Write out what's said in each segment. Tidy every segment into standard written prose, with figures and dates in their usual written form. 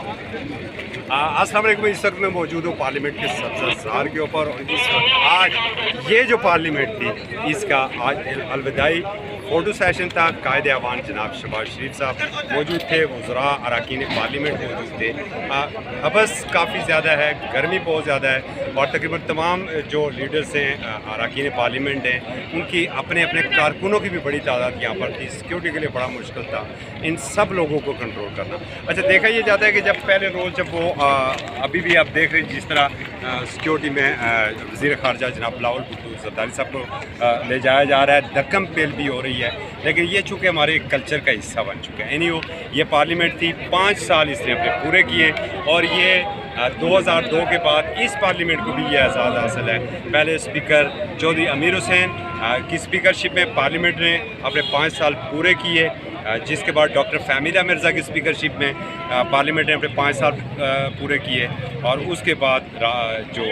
अस्सलाम वालेकुम। इस वक्त मैं मौजूद हूँ पार्लियामेंट के सब्ज़ार के ऊपर, और इस वक्त आज ये जो पार्लियामेंट थी इसका आज अलविदाई फ़ोटो सेशन था। कायदे अवान जनाब शहबाज शरीफ साहब मौजूद थे, वज़रा अरकान पार्लियामेंट मौजूद थे। हबस काफ़ी ज़्यादा है, गर्मी बहुत ज़्यादा है, और तकरीबन तमाम जो लीडर्स हैं अरकान पार्लियामेंट हैं उनकी अपने अपने कारकुनों की भी बड़ी तादाद यहाँ पर थी। सिक्योरिटी के लिए बड़ा मुश्किल था इन सब लोगों को कंट्रोल करना। अच्छा, देखा ये जाता है कि जब पहले रोज़ जब वो अभी भी आप देख रहे हैं जिस तरह सिक्योरिटी में वज़ीर ख़ारजा जनाब बिलावल भुट्टो ज़रदारी साहब को ले जाया जा रहा है, धक्कम पेल भी हो रही है, लेकिन ये चूँकि हमारे कल्चर का हिस्सा बन चुका है। एनीहो, ये पार्लियामेंट थी, 5 साल इसने अपने पूरे किए, और ये 2002 के बाद इस पार्लियामेंट को भी ये एजाज़ हासिल है। पहले स्पीकर चौधरी अमीर हुसैन की स्पीकरशिप में पार्लियामेंट ने अपने 5 साल पूरे किए, जिसके बाद डॉक्टर फ़हमीदा मिर्ज़ा की स्पीकरशिप में पार्लियामेंट ने अपने 5 साल पूरे किए, और उसके बाद जो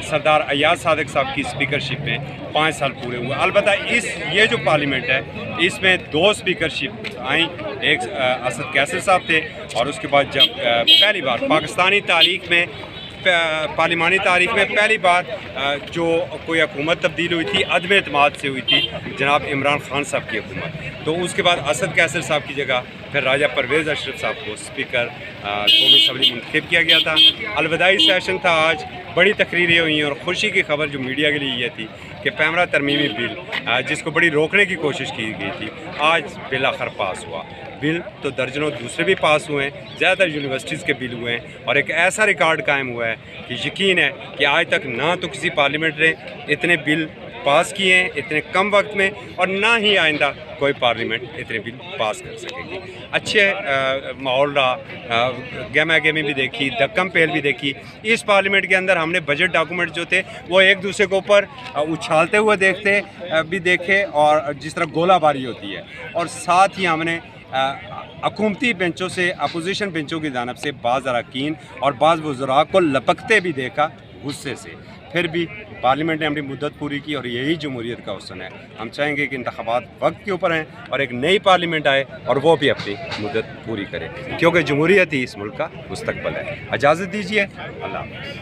सरदार अयाज सादिक साहब की स्पीकरशिप में 5 साल पूरे हुए। अलबत्ता ये जो पार्लियामेंट है इसमें 2 स्पीकरशिप आई, एक असद कैसर साहब थे, और उसके बाद जब पहली बार पाकिस्तानी तारीख़ में पार्लिमानी तारीख़ में पहली बार जो कोई हुकूमत तब्दील हुई थी अदम एतमाद से हुई थी जनाब इमरान ख़ान साहब की हुकूमत, तो उसके बाद असद कैसर साहब की जगह फिर राजा परवेज़ अशरफ साहब को स्पीकर कौमी असम्बली मुंतखब किया गया था। अलविदाई सेशन था आज, बड़ी तकरीरें हुई हैं, और ख़ुशी की खबर जो मीडिया के लिए ये थी कि 15 तरमीमी बिल जिसको बड़ी रोकने की कोशिश की गई थी, आज बिल आखिर पास हुआ। बिल तो दर्जनों दूसरे भी पास हुए हैं, ज़्यादातर यूनिवर्सिटीज़ के बिल हुए हैं, और एक ऐसा रिकॉर्ड कायम हुआ है कि यकीन है कि आज तक ना तो किसी पार्लियामेंट ने इतने बिल पास किए हैं इतने कम वक्त में, और ना ही आइंदा कोई पार्लियामेंट इतने बिल पास कर सकेगी। अच्छे माहौल रहा, गहमा गहमी भी देखी, धक्कम पेल भी देखी। इस पार्लियामेंट के अंदर हमने बजट डॉक्यूमेंट जो थे वो एक दूसरे के ऊपर उछालते हुए देखे, और जिस तरह गोलाबारी होती है, और साथ ही हमने हुकूमती बेंचों से अपोजिशन बेंचों की जानब से बाज़ अरकान और बाज़ वज़रा को लपकते भी देखा गुस्से से। फिर भी पार्लियामेंट ने अपनी मुद्दत पूरी की, और यही जमहूरियत का हुस्न है। हम चाहेंगे कि इंतखाबात वक्त के ऊपर हैं और एक नई पार्लियामेंट आए और वो भी अपनी मुद्दत पूरी करे, क्योंकि जमहूरियत ही इस मुल्क का मुस्तकबल है। इजाज़त दीजिए, अल्लाह हाफ़िज़।